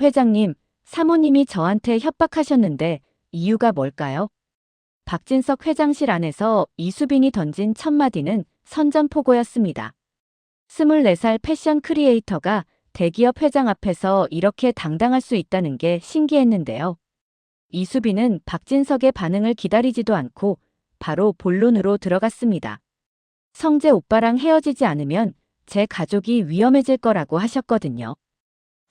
회장님, 사모님이 저한테 협박하셨는데 이유가 뭘까요? 박진석 회장실 안에서 이수빈이 던진 첫 마디는 선전포고였습니다. 24살 패션 크리에이터가 대기업 회장 앞에서 이렇게 당당할 수 있다는 게 신기했는데요. 이수빈은 박진석의 반응을 기다리지도 않고 바로 본론으로 들어갔습니다. 성재 오빠랑 헤어지지 않으면 제 가족이 위험해질 거라고 하셨거든요.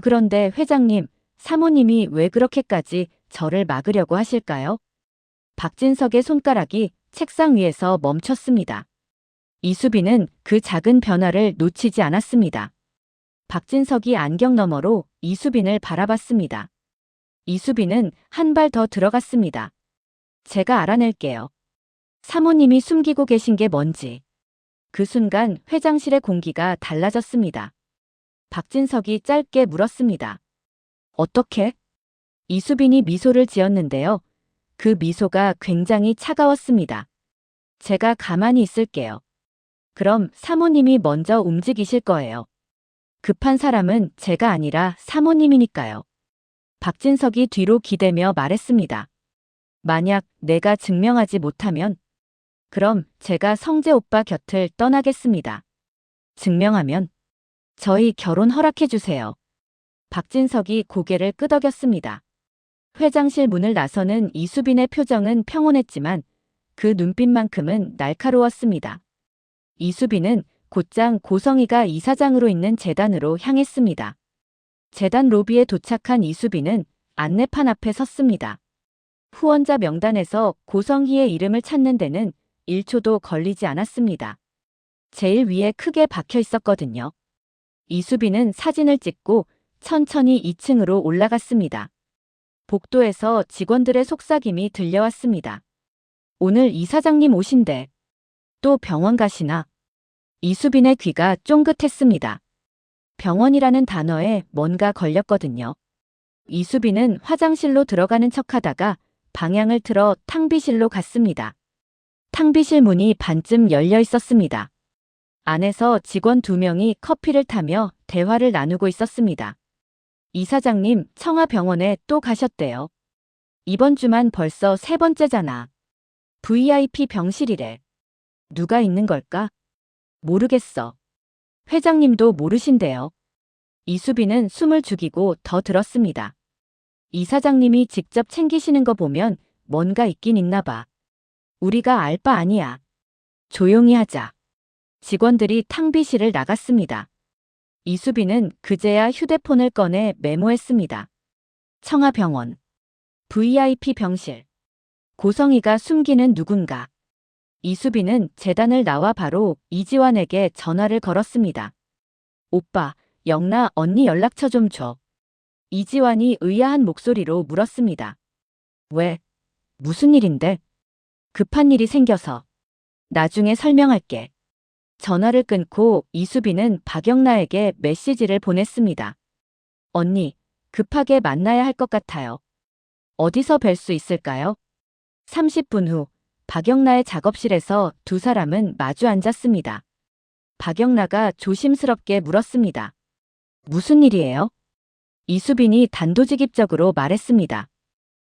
그런데 회장님, 사모님이 왜 그렇게까지 저를 막으려고 하실까요? 박진석의 손가락이 책상 위에서 멈췄습니다. 이수빈은 그 작은 변화를 놓치지 않았습니다. 박진석이 안경 너머로 이수빈을 바라봤습니다. 이수빈은 한 발 더 들어갔습니다. 제가 알아낼게요. 사모님이 숨기고 계신 게 뭔지. 그 순간 회장실의 공기가 달라졌습니다. 박진석이 짧게 물었습니다. 어떻게? 이수빈이 미소를 지었는데요. 그 미소가 굉장히 차가웠습니다. 제가 가만히 있을게요. 그럼 사모님이 먼저 움직이실 거예요. 급한 사람은 제가 아니라 사모님이니까요. 박진석이 뒤로 기대며 말했습니다. 만약 내가 증명하지 못하면, 그럼 제가 성재 오빠 곁을 떠나겠습니다. 증명하면 저희 결혼 허락해 주세요. 박진석이 고개를 끄덕였습니다. 회장실 문을 나서는 이수빈의 표정은 평온했지만 그 눈빛만큼은 날카로웠습니다. 이수빈은 곧장 고성희가 이사장으로 있는 재단으로 향했습니다. 재단 로비에 도착한 이수빈은 안내판 앞에 섰습니다. 후원자 명단에서 고성희의 이름을 찾는 데는 1초도 걸리지 않았습니다. 제일 위에 크게 박혀 있었거든요. 이수빈은 사진을 찍고 천천히 2층으로 올라갔습니다. 복도에서 직원들의 속삭임이 들려왔습니다. 오늘 이사장님 오신대. 또 병원 가시나? 이수빈의 귀가 쫑긋했습니다. 병원이라는 단어에 뭔가 걸렸거든요. 이수빈은 화장실로 들어가는 척하다가 방향을 틀어 탕비실로 갔습니다. 탕비실 문이 반쯤 열려 있었습니다. 안에서 직원 2명이 커피를 타며 대화를 나누고 있었습니다. 이사장님, 청아병원에 또 가셨대요. 이번 주만 벌써 3번째잖아. VIP 병실이래. 누가 있는 걸까? 모르겠어. 회장님도 모르신대요. 이수빈은 숨을 죽이고 더 들었습니다. 이사장님이 직접 챙기시는 거 보면 뭔가 있긴 있나 봐. 우리가 알 바 아니야. 조용히 하자. 직원들이 탕비실을 나갔습니다. 이수빈은 그제야 휴대폰을 꺼내 메모했습니다. 청아병원. VIP 병실. 고성희가 숨기는 누군가. 이수빈은 재단을 나와 바로 이지환에게 전화를 걸었습니다. 오빠, 영나 언니 연락처 좀 줘. 이지환이 의아한 목소리로 물었습니다. 왜? 무슨 일인데? 급한 일이 생겨서. 나중에 설명할게. 전화를 끊고 이수빈은 박영나에게 메시지를 보냈습니다. 언니, 급하게 만나야 할 것 같아요. 어디서 뵐 수 있을까요? 30분 후 박영나의 작업실에서 2사람은 마주 앉았습니다. 박영나가 조심스럽게 물었습니다. 무슨 일이에요? 이수빈이 단도직입적으로 말했습니다.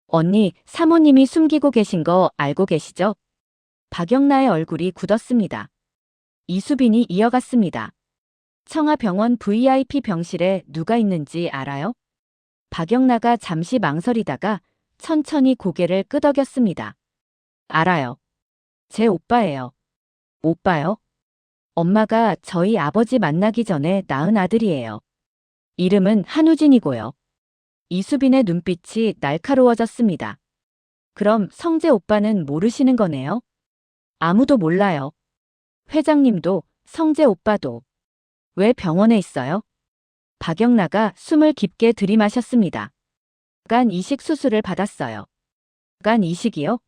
언니, 사모님이 숨기고 계신 거 알고 계시죠? 박영나의 얼굴이 굳었습니다. 이수빈이 이어갔습니다. 청아병원 VIP 병실에 누가 있는지 알아요? 박영나가 잠시 망설이다가 천천히 고개를 끄덕였습니다. 알아요. 제 오빠예요. 오빠요? 엄마가 저희 아버지 만나기 전에 낳은 아들이에요. 이름은 한우진이고요. 이수빈의 눈빛이 날카로워졌습니다. 그럼 성재 오빠는 모르시는 거네요? 아무도 몰라요. 회장님도, 성재 오빠도. 왜 병원에 있어요? 박영나가 숨을 깊게 들이마셨습니다. 간 이식 수술을 받았어요. 간 이식이요?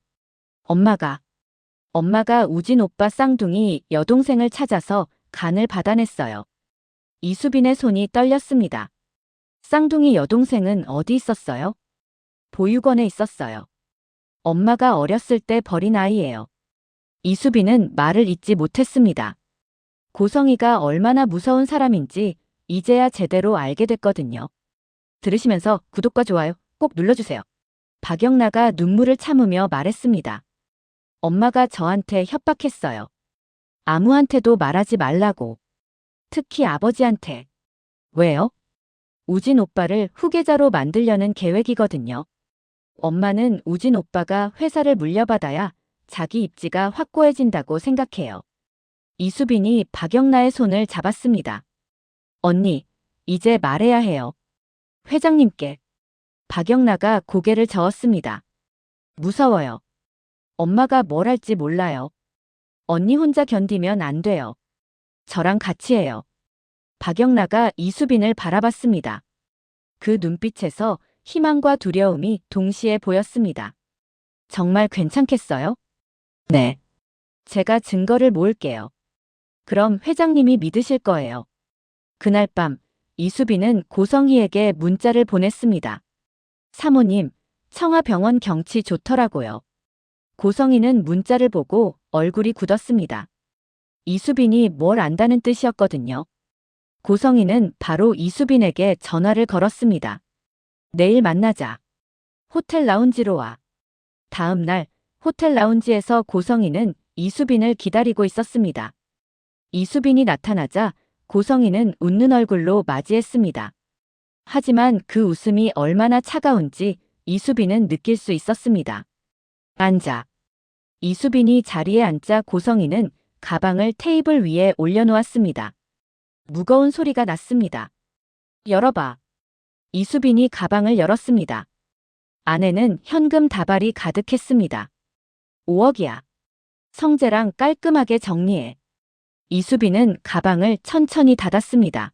엄마가 우진 오빠 쌍둥이 여동생을 찾아서 간을 받아냈어요. 이수빈의 손이 떨렸습니다. 쌍둥이 여동생은 어디 있었어요? 보육원에 있었어요. 엄마가 어렸을 때 버린 아이예요. 이수빈은 말을 잇지 못했습니다. 고성희가 얼마나 무서운 사람인지 이제야 제대로 알게 됐거든요. 들으시면서 구독과 좋아요 꼭 눌러주세요. 박영나가 눈물을 참으며 말했습니다. 엄마가 저한테 협박했어요. 아무한테도 말하지 말라고. 특히 아버지한테. 왜요? 우진 오빠를 후계자로 만들려는 계획이거든요. 엄마는 우진 오빠가 회사를 물려받아야 자기 입지가 확고해진다고 생각해요. 이수빈이 박영나의 손을 잡았습니다. 언니, 이제 말해야 해요. 회장님께. 박영나가 고개를 저었습니다. 무서워요. 엄마가 뭘 할지 몰라요. 언니 혼자 견디면 안 돼요. 저랑 같이 해요. 박영나가 이수빈을 바라봤습니다. 그 눈빛에서 희망과 두려움이 동시에 보였습니다. 정말 괜찮겠어요? 네. 제가 증거를 모을게요. 그럼 회장님이 믿으실 거예요. 그날 밤 이수빈은 고성희에게 문자를 보냈습니다. 사모님, 청아병원 경치 좋더라고요. 고성희는 문자를 보고 얼굴이 굳었습니다. 이수빈이 뭘 안다는 뜻이었거든요. 고성희는 바로 이수빈에게 전화를 걸었습니다. 내일 만나자. 호텔 라운지로 와. 다음 날 호텔 라운지에서 고성희는 이수빈을 기다리고 있었습니다. 이수빈이 나타나자 고성희는 웃는 얼굴로 맞이했습니다. 하지만 그 웃음이 얼마나 차가운지 이수빈은 느낄 수 있었습니다. 앉아. 이수빈이 자리에 앉자 고성희는 가방을 테이블 위에 올려놓았습니다. 무거운 소리가 났습니다. 열어봐. 이수빈이 가방을 열었습니다. 안에는 현금 다발이 가득했습니다. 5억이야. 성재랑 깔끔하게 정리해. 이수빈은 가방을 천천히 닫았습니다.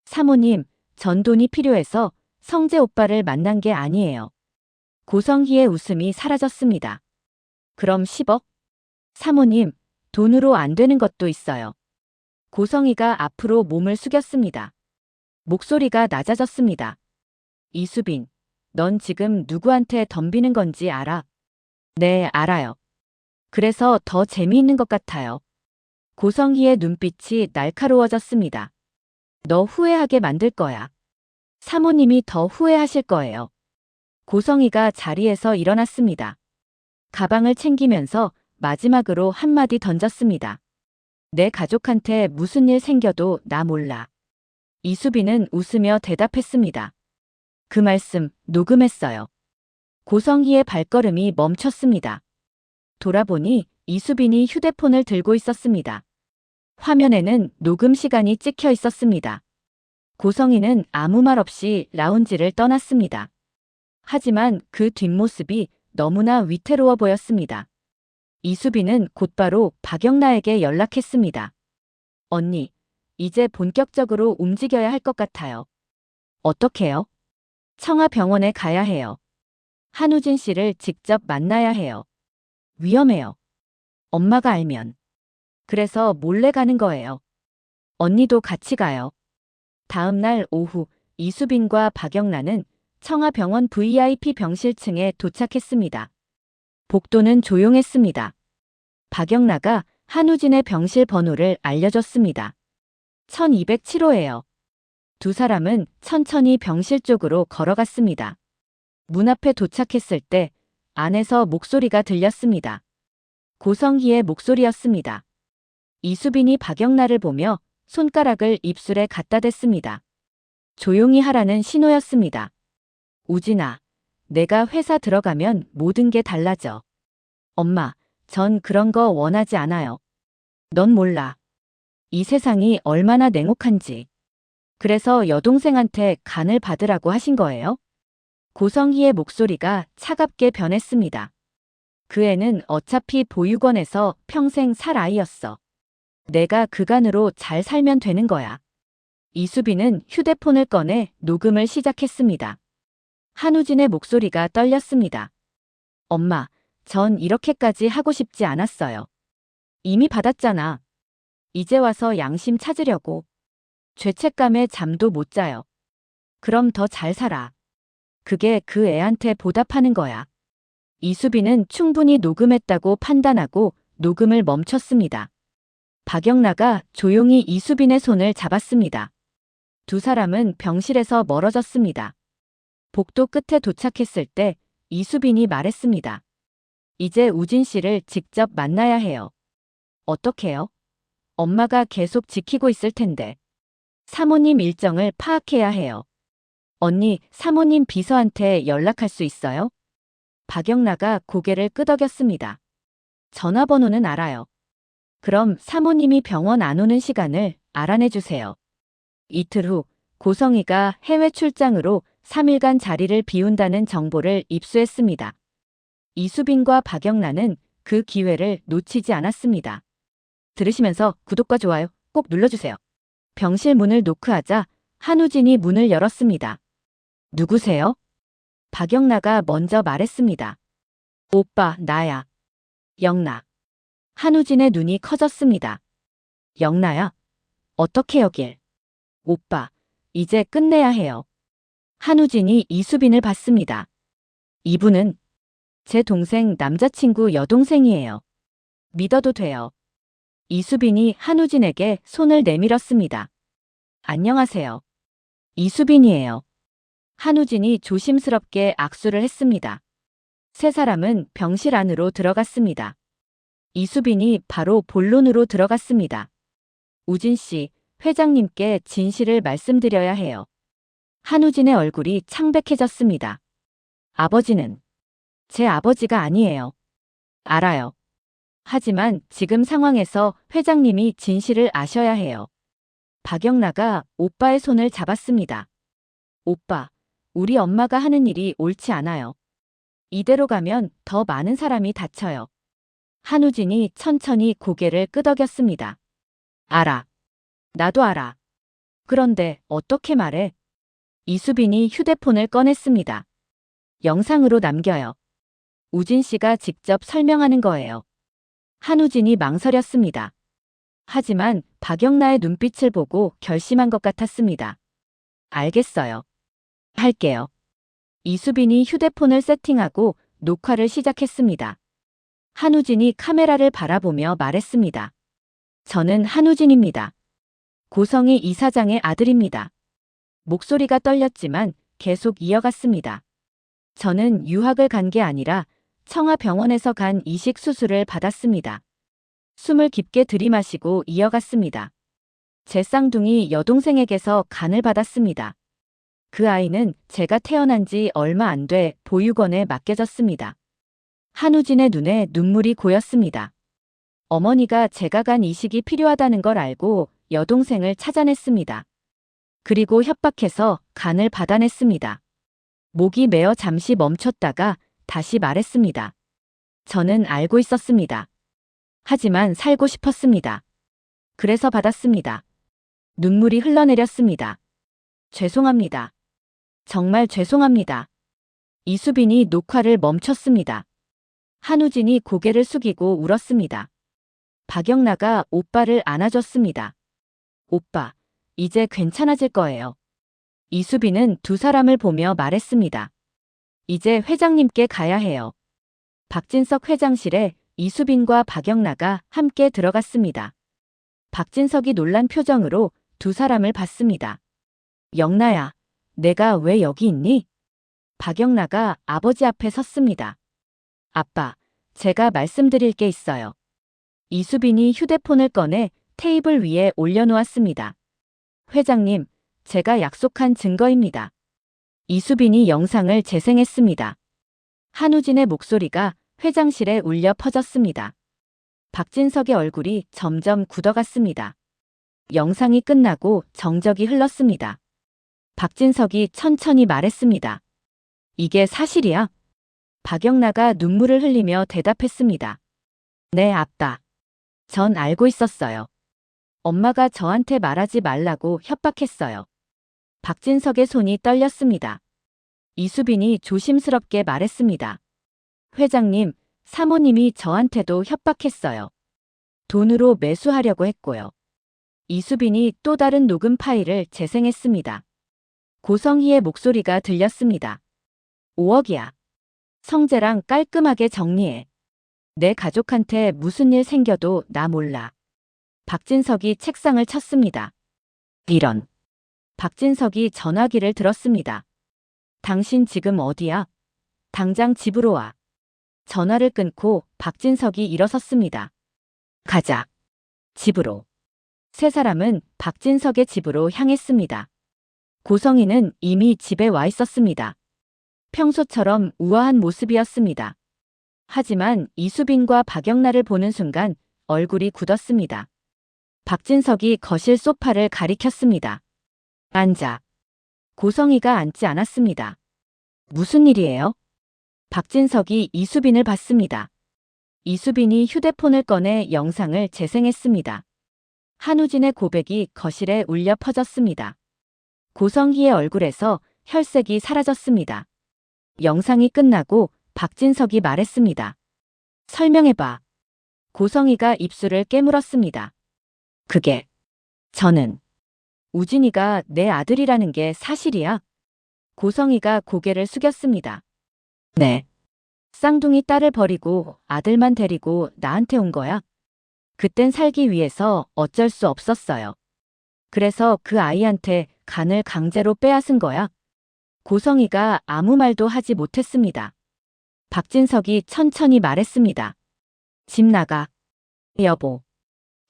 사모님, 전 돈이 필요해서 성재 오빠를 만난 게 아니에요. 고성희의 웃음이 사라졌습니다. 그럼 10억? 사모님, 돈으로 안 되는 것도 있어요. 고성희가 앞으로 몸을 숙였습니다. 목소리가 낮아졌습니다. 이수빈, 넌 지금 누구한테 덤비는 건지 알아? 네, 알아요. 그래서 더 재미있는 것 같아요. 고성희의 눈빛이 날카로워졌습니다. 너 후회하게 만들 거야. 사모님이 더 후회하실 거예요. 고성희가 자리에서 일어났습니다. 가방을 챙기면서 마지막으로 한마디 던졌습니다. 내 가족한테 무슨 일 생겨도 나 몰라. 이수빈은 웃으며 대답했습니다. 그 말씀 녹음했어요. 고성희의 발걸음이 멈췄습니다. 돌아보니 이수빈이 휴대폰을 들고 있었습니다. 화면에는 녹음 시간이 찍혀 있었습니다. 고성희는 아무 말 없이 라운지를 떠났습니다. 하지만 그 뒷모습이 너무나 위태로워 보였습니다. 이수빈은 곧바로 박영나에게 연락했습니다. 언니, 이제 본격적으로 움직여야 할 것 같아요. 어떻게요? 청아병원에 가야 해요. 한우진 씨를 직접 만나야 해요. 위험해요. 엄마가 알면. 그래서 몰래 가는 거예요. 언니도 같이 가요. 다음 날 오후 이수빈과 박영란은 청아병원 VIP 병실층에 도착했습니다. 복도는 조용했습니다. 박영라가 한우진의 병실 번호를 알려줬습니다. 1207호예요. 두 사람은 천천히 병실 쪽으로 걸어갔습니다. 문 앞에 도착했을 때 안에서 목소리가 들렸습니다. 고성희의 목소리였습니다. 이수빈이 박영라를 보며 손가락을 입술에 갖다 댔습니다. 조용히 하라는 신호였습니다. 우진아, 내가 회사 들어가면 모든 게 달라져. 엄마, 전 그런 거 원하지 않아요. 넌 몰라. 이 세상이 얼마나 냉혹한지. 그래서 여동생한테 간을 받으라고 하신 거예요? 고성희의 목소리가 차갑게 변했습니다. 그 애는 어차피 보육원에서 평생 살 아이였어. 내가 그 간으로 잘 살면 되는 거야. 이수빈은 휴대폰을 꺼내 녹음을 시작했습니다. 한우진의 목소리가 떨렸습니다. 엄마, 전 이렇게까지 하고 싶지 않았어요. 이미 받았잖아. 이제 와서 양심 찾으려고. 죄책감에 잠도 못 자요. 그럼 더 잘 살아. 그게 그 애한테 보답하는 거야. 이수빈은 충분히 녹음했다고 판단하고 녹음을 멈췄습니다. 박영라가 조용히 이수빈의 손을 잡았습니다. 두 사람은 병실에서 멀어졌습니다. 복도 끝에 도착했을 때 이수빈이 말했습니다. 이제 우진 씨를 직접 만나야 해요. 어떻게요? 엄마가 계속 지키고 있을 텐데. 사모님 일정을 파악해야 해요. 언니, 사모님 비서한테 연락할 수 있어요? 박영나가 고개를 끄덕였습니다. 전화번호는 알아요. 그럼 사모님이 병원 안 오는 시간을 알아내 주세요. 이틀 후 고성이가 해외 출장으로 3일간 자리를 비운다는 정보를 입수했습니다. 이수빈과 박영란은 그 기회를 놓치지 않았습니다. 들으시면서 구독과 좋아요 꼭 눌러주세요. 병실 문을 노크하자 한우진이 문을 열었습니다. 누구세요? 박영나가 먼저 말했습니다. 오빠, 나야. 영나. 한우진의 눈이 커졌습니다. 영나야? 어떻게 여길? 오빠, 이제 끝내야 해요. 한우진이 이수빈을 봤습니다. 이분은 제 동생 남자친구 여동생이에요. 믿어도 돼요. 이수빈이 한우진에게 손을 내밀었습니다. 안녕하세요. 이수빈이에요. 한우진이 조심스럽게 악수를 했습니다. 세 사람은 병실 안으로 들어갔습니다. 이수빈이 바로 본론으로 들어갔습니다. 우진 씨, 회장님께 진실을 말씀드려야 해요. 한우진의 얼굴이 창백해졌습니다. 아버지는 제 아버지가 아니에요. 알아요. 하지만 지금 상황에서 회장님이 진실을 아셔야 해요. 박영나가 오빠의 손을 잡았습니다. 오빠, 우리 엄마가 하는 일이 옳지 않아요. 이대로 가면 더 많은 사람이 다쳐요. 한우진이 천천히 고개를 끄덕였습니다. 알아. 나도 알아. 그런데 어떻게 말해? 이수빈이 휴대폰을 꺼냈습니다. 영상으로 남겨요. 우진 씨가 직접 설명하는 거예요. 한우진이 망설였습니다. 하지만 박영나의 눈빛을 보고 결심한 것 같았습니다. 알겠어요. 할게요. 이수빈이 휴대폰을 세팅하고 녹화를 시작했습니다. 한우진이 카메라를 바라보며 말했습니다. 저는 한우진입니다. 고성희 이사장의 아들입니다. 목소리가 떨렸지만 계속 이어갔습니다. 저는 유학을 간 게 아니라 청아병원에서 간 이식 수술을 받았습니다. 숨을 깊게 들이마시고 이어갔습니다. 제 쌍둥이 여동생에게서 간을 받았습니다. 그 아이는 제가 태어난 지 얼마 안 돼 보육원에 맡겨졌습니다. 한우진의 눈에 눈물이 고였습니다. 어머니가 제가 간 이식이 필요하다는 걸 알고 여동생을 찾아냈습니다. 그리고 협박해서 간을 받아냈습니다. 목이 메어 잠시 멈췄다가 다시 말했습니다. 저는 알고 있었습니다. 하지만 살고 싶었습니다. 그래서 받았습니다. 눈물이 흘러내렸습니다. 죄송합니다. 정말 죄송합니다. 이수빈이 녹화를 멈췄습니다. 한우진이 고개를 숙이고 울었습니다. 박영나가 오빠를 안아줬습니다. 오빠, 이제 괜찮아질 거예요. 이수빈은 두 사람을 보며 말했습니다. 이제 회장님께 가야 해요. 박진석 회장실에 이수빈과 박영나가 함께 들어갔습니다. 박진석이 놀란 표정으로 두 사람을 봤습니다. 영나야, 내가 왜 여기 있니? 박영나가 아버지 앞에 섰습니다. 아빠, 제가 말씀드릴 게 있어요. 이수빈이 휴대폰을 꺼내 테이블 위에 올려놓았습니다. 회장님, 제가 약속한 증거입니다. 이수빈이 영상을 재생했습니다. 한우진의 목소리가 회장실에 울려 퍼졌습니다. 박진석의 얼굴이 점점 굳어갔습니다. 영상이 끝나고 정적이 흘렀습니다. 박진석이 천천히 말했습니다. 이게 사실이야? 박영나가 눈물을 흘리며 대답했습니다. 네, 아빠. 전 알고 있었어요. 엄마가 저한테 말하지 말라고 협박했어요. 박진석의 손이 떨렸습니다. 이수빈이 조심스럽게 말했습니다. 회장님, 사모님이 저한테도 협박했어요. 돈으로 매수하려고 했고요. 이수빈이 또 다른 녹음 파일을 재생했습니다. 고성희의 목소리가 들렸습니다. 5억이야. 성재랑 깔끔하게 정리해. 내 가족한테 무슨 일 생겨도 나 몰라. 박진석이 책상을 쳤습니다. 이런. 박진석이 전화기를 들었습니다. 당신 지금 어디야? 당장 집으로 와. 전화를 끊고 박진석이 일어섰습니다. 가자. 집으로. 세 사람은 박진석의 집으로 향했습니다. 고성이는 이미 집에 와 있었습니다. 평소처럼 우아한 모습이었습니다. 하지만 이수빈과 박영란을 보는 순간 얼굴이 굳었습니다. 박진석이 거실 소파를 가리켰습니다. 앉아. 고성이가 앉지 않았습니다. 무슨 일이에요? 박진석이 이수빈을 봤습니다. 이수빈이 휴대폰을 꺼내 영상을 재생했습니다. 한우진의 고백이 거실에 울려 퍼졌습니다. 고성희의 얼굴에서 혈색이 사라졌습니다. 영상이 끝나고 박진석이 말했습니다. 설명해봐. 고성희가 입술을 깨물었습니다. 그게 저는 우진이가 내 아들이라는 게 사실이야? 고성희가 고개를 숙였습니다. 네. 쌍둥이 딸을 버리고 아들만 데리고 나한테 온 거야? 그땐 살기 위해서 어쩔 수 없었어요. 그래서 그 아이한테 간을 강제로 빼앗은 거야. 고성희가 아무 말도 하지 못했습니다. 박진석이 천천히 말했습니다. 집 나가. 여보.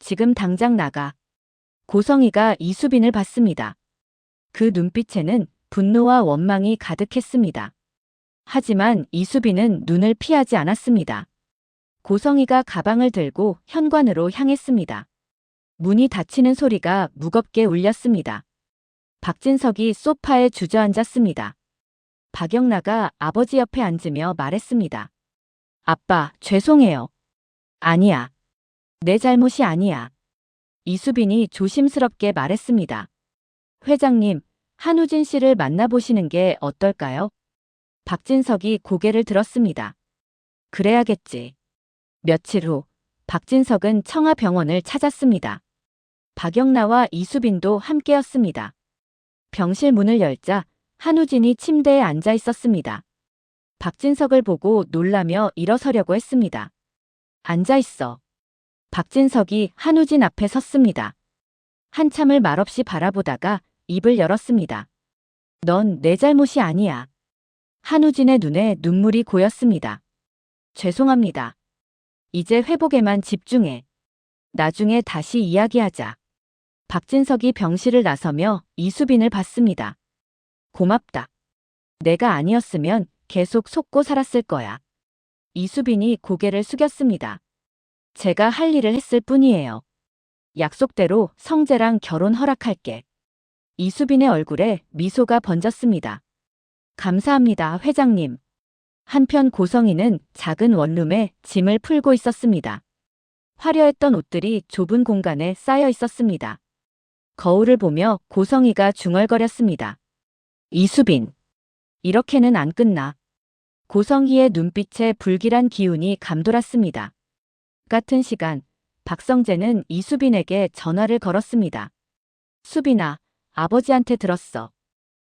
지금 당장 나가. 고성희가 이수빈을 봤습니다. 그 눈빛에는 분노와 원망이 가득했습니다. 하지만 이수빈은 눈을 피하지 않았습니다. 고성희가 가방을 들고 현관으로 향했습니다. 문이 닫히는 소리가 무겁게 울렸습니다. 박진석이 소파에 주저앉았습니다. 박영란가 아버지 옆에 앉으며 말했습니다. 아빠, 죄송해요. 아니야. 내 잘못이 아니야. 이수빈이 조심스럽게 말했습니다. 회장님, 한우진 씨를 만나보시는 게 어떨까요? 박진석이 고개를 들었습니다. 그래야겠지. 며칠 후 박진석은 청아병원을 찾았습니다. 박영란와 이수빈도 함께였습니다. 병실 문을 열자 한우진이 침대에 앉아 있었습니다. 박진석을 보고 놀라며 일어서려고 했습니다. 앉아 있어. 박진석이 한우진 앞에 섰습니다. 한참을 말없이 바라보다가 입을 열었습니다. 넌 내 잘못이 아니야. 한우진의 눈에 눈물이 고였습니다. 죄송합니다. 이제 회복에만 집중해. 나중에 다시 이야기하자. 박진석이 병실을 나서며 이수빈을 봤습니다. 고맙다. 내가 아니었으면 계속 속고 살았을 거야. 이수빈이 고개를 숙였습니다. 제가 할 일을 했을 뿐이에요. 약속대로 성재랑 결혼 허락할게. 이수빈의 얼굴에 미소가 번졌습니다. 감사합니다, 회장님. 한편 고성희는 작은 원룸에 짐을 풀고 있었습니다. 화려했던 옷들이 좁은 공간에 쌓여 있었습니다. 거울을 보며 고성희가 중얼거렸습니다. 이수빈. 이렇게는 안 끝나. 고성희의 눈빛에 불길한 기운이 감돌았습니다. 같은 시간, 박성재는 이수빈에게 전화를 걸었습니다. 수빈아, 아버지한테 들었어.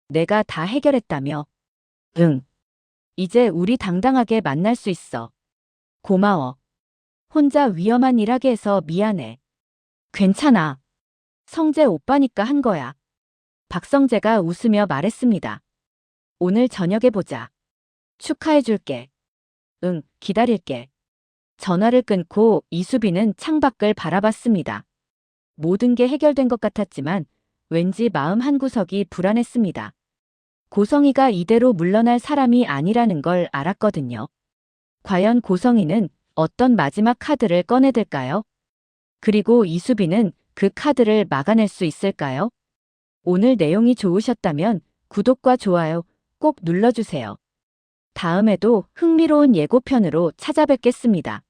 내가 다 해결했다며. 응. 이제 우리 당당하게 만날 수 있어. 고마워. 혼자 위험한 일 하게 해서 미안해. 괜찮아. 성재 오빠니까 한 거야. 박성재가 웃으며 말했습니다. 오늘 저녁에 보자. 축하해줄게. 응, 기다릴게. 전화를 끊고 이수빈은 창밖을 바라봤습니다. 모든 게 해결된 것 같았지만 왠지 마음 한구석이 불안했습니다. 고성희가 이대로 물러날 사람이 아니라는 걸 알았거든요. 과연 고성희는 어떤 마지막 카드를 꺼내들까요? 그리고 이수빈은 그 카드를 막아낼 수 있을까요? 오늘 내용이 좋으셨다면 구독과 좋아요 꼭 눌러주세요. 다음에도 흥미로운 예고편으로 찾아뵙겠습니다.